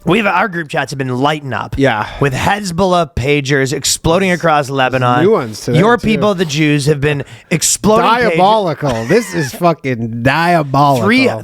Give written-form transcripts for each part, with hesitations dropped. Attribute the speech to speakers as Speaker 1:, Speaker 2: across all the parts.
Speaker 1: Our group chats have been lighting up.
Speaker 2: Yeah.
Speaker 1: With Hezbollah pagers exploding across Lebanon.
Speaker 2: New ones today,
Speaker 1: Your
Speaker 2: too.
Speaker 1: people, the Jews, have been exploding.
Speaker 2: Diabolical. This is fucking diabolical.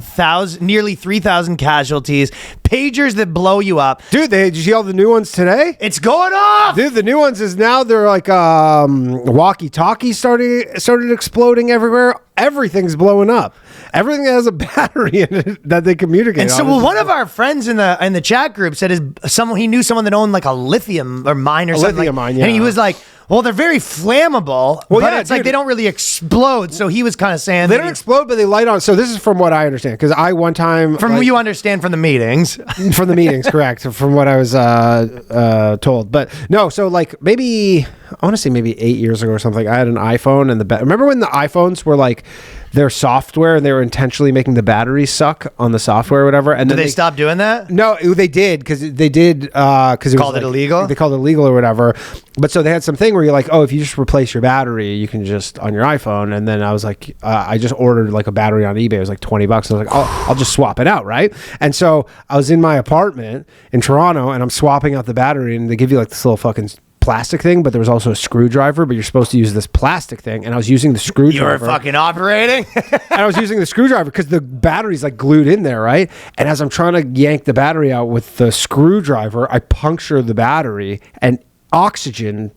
Speaker 1: Nearly 3,000 casualties. Pagers that blow you up.
Speaker 2: Dude, did you see all the new ones today?
Speaker 1: It's going off.
Speaker 2: Dude, the new ones is now they're like walkie-talkies started exploding everywhere. Everything's blowing up. Everything has a battery in it that they communicate.
Speaker 1: And so, one of our friends in the chat group said he knew someone that owned like a lithium or mine or something.
Speaker 2: Lithium mine, yeah.
Speaker 1: And he was like, "Well, they're very flammable, but it's like they don't really explode." So he was kind of saying
Speaker 2: they don't explode, but they light on. So this is from what I understand, because I one time
Speaker 1: what you understand from the meetings,
Speaker 2: correct? From what I was told, but no. So like maybe I want to say maybe 8 years ago or something, I had an iPhone and remember when the iPhones were like their software and they were intentionally making the batteries suck on the software or whatever. And
Speaker 1: then they stopped doing that?
Speaker 2: No, they did because it
Speaker 1: called it illegal.
Speaker 2: They called it illegal or whatever. But so they had something where you're like, oh, if you just replace your battery, you can just on your iPhone. And then I was like, I just ordered like a battery on eBay. It was like $20. I was like, I'll just swap it out, right? And so I was in my apartment in Toronto and I'm swapping out the battery, and they give you like this little fucking plastic thing, but there was also a screwdriver, but you're supposed to use this plastic thing, and I was using the screwdriver.
Speaker 1: You were fucking operating?
Speaker 2: And I was using the screwdriver because the battery's like glued in there, right? And as I'm trying to yank the battery out with the screwdriver, I puncture the battery, and oxygen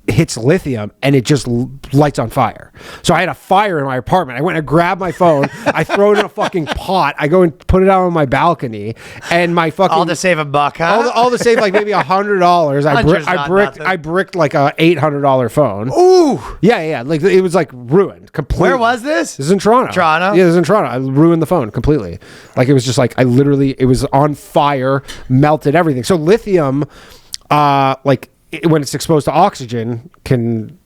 Speaker 2: hits lithium and it just lights on fire. So I had a fire in my apartment. I went and grabbed my phone. I throw it in a fucking pot. I go and put it out on my balcony, and my fucking
Speaker 1: all to save $1, huh?
Speaker 2: All to save like maybe $100. I bricked like a $800 phone.
Speaker 1: Ooh,
Speaker 2: yeah. Like it was like ruined completely.
Speaker 1: Where was this?
Speaker 2: This is in Toronto.
Speaker 1: Toronto.
Speaker 2: Yeah, this is in Toronto. I ruined the phone completely. Like it was just like it was on fire, melted everything. So lithium, when it's exposed to oxygen, can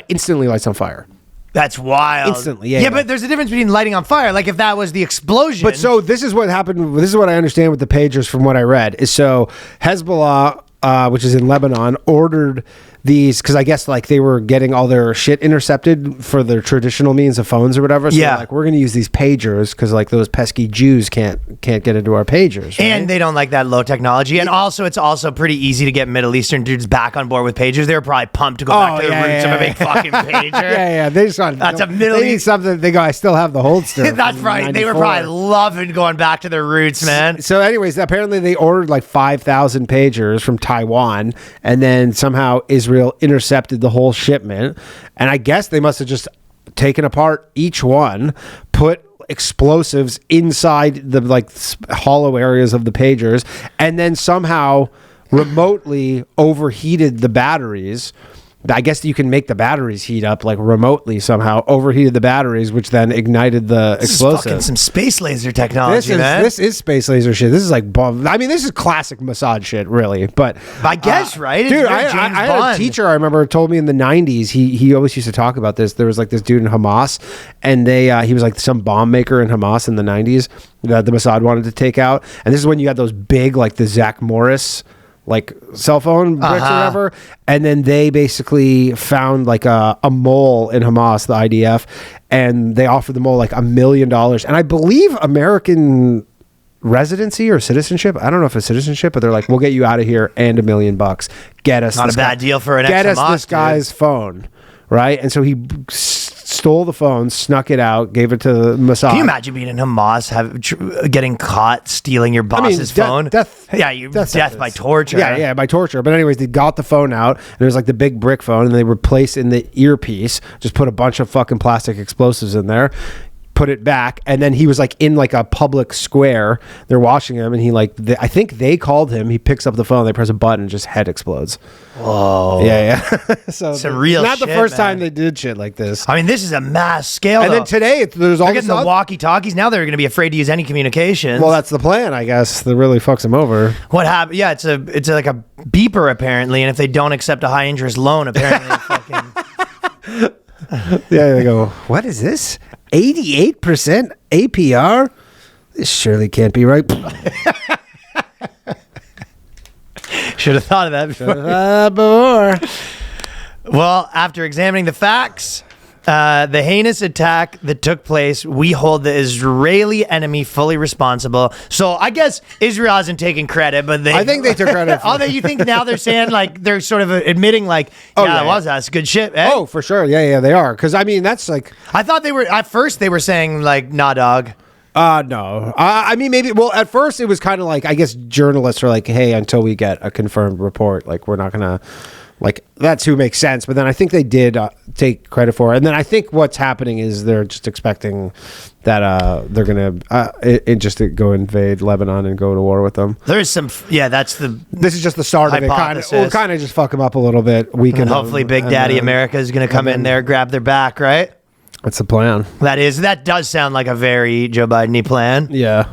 Speaker 2: instantly lights on fire.
Speaker 1: That's wild.
Speaker 2: Instantly, yeah.
Speaker 1: But there's a difference between lighting on fire. Like if that was the explosion.
Speaker 2: But so this is what happened. This is what I understand with the pagers from what I read. Is so Hezbollah, which is in Lebanon, ordered these because I guess like they were getting all their shit intercepted for their traditional means of phones or whatever. So
Speaker 1: yeah,
Speaker 2: like we're gonna use these pagers because like those pesky Jews can't get into our pagers, right?
Speaker 1: And they don't like that low technology. And also, it's also pretty easy to get Middle Eastern dudes back on board with pagers. They were probably pumped to go back to the roots of a big fucking pager.
Speaker 2: Yeah. They just want
Speaker 1: that's a Middle
Speaker 2: They need something. They go, I still have the holster.
Speaker 1: That's right. 94. They were probably loving going back to their roots, man.
Speaker 2: So anyways, apparently they ordered like 5,000 pagers from Taiwan, and then somehow Israel intercepted the whole shipment, and I guess they must have just taken apart each one, put explosives inside the like hollow areas of the pagers, and then somehow remotely overheated the batteries. I guess you can make the batteries heat up like remotely somehow, overheated the batteries, which then ignited the explosive.
Speaker 1: This is fucking some space laser technology, man.
Speaker 2: This is space laser shit. This is like, I mean, this is classic Mossad shit, really. But
Speaker 1: I guess, right?
Speaker 2: Dude, I had a teacher I remember told me in the 90s, he always used to talk about this. There was like this dude in Hamas, and he was like some bomb maker in Hamas in the 90s that the Mossad wanted to take out. And this is when you had those big, like the Zach Morris like cell phone bricks or whatever, and then they basically found like a mole in Hamas, the IDF, and they offered the mole like $1 million, and I believe American residency or citizenship. I don't know if it's citizenship, but they're like, we'll get you out of here and $1 million. Get us
Speaker 1: not a bad deal for an
Speaker 2: get us
Speaker 1: Hamas,
Speaker 2: this guy's phone, right? And so he stole the phone, snuck it out, gave it to the Mossad.
Speaker 1: Can you imagine being in Hamas, getting caught stealing your boss's phone?
Speaker 2: Death
Speaker 1: by torture.
Speaker 2: Yeah, by torture. But anyways, they got the phone out, and it was like the big brick phone, and they replaced in the earpiece, just put a bunch of fucking plastic explosives in there, put it back, and then he was like in like a public square. They're watching him, and he like I think they called him. He picks up the phone, they press a button, just head explodes.
Speaker 1: Whoa.
Speaker 2: Yeah. So
Speaker 1: some real
Speaker 2: not
Speaker 1: shit,
Speaker 2: the first time
Speaker 1: man.
Speaker 2: they did shit like this.
Speaker 1: I mean, this is a mass scale.
Speaker 2: And then today there's all
Speaker 1: they're getting the walkie-talkies. Now they're going to be afraid to use any communications.
Speaker 2: Well, that's the plan, I guess. That really fucks them over.
Speaker 1: What happened? Yeah, it's like a beeper apparently, and if they don't accept a high interest loan, apparently fucking.
Speaker 2: Yeah, they go, what is this? 88% APR? This surely can't be right.
Speaker 1: Should have thought of that before. Well, after examining the facts, The heinous attack that took place, we hold the Israeli enemy fully responsible. So I guess Israel hasn't taken credit, but
Speaker 2: I think they took credit.
Speaker 1: Although you think now they're saying like they're sort of admitting like, it was us, good shit. Eh?
Speaker 2: Oh, for sure, yeah, they are. Because I mean, that's like
Speaker 1: I thought they were at first. They were saying like, nah, dog.
Speaker 2: No. I mean, maybe. Well, at first it was kind of like I guess journalists are like, hey, until we get a confirmed report, like we're not gonna. Like, that's who makes sense. But then I think they did take credit for it. And then I think what's happening is they're just expecting that they're going to just go invade Lebanon and go to war with them.
Speaker 1: There's some, that's the
Speaker 2: This is just the start
Speaker 1: hypothesis.
Speaker 2: of it. We'll kind of just fuck them up a little bit.
Speaker 1: And hopefully Big Daddy America is going to come in there, grab their back, right?
Speaker 2: That's the plan.
Speaker 1: That does sound like a very Joe Biden-y plan.
Speaker 2: Yeah.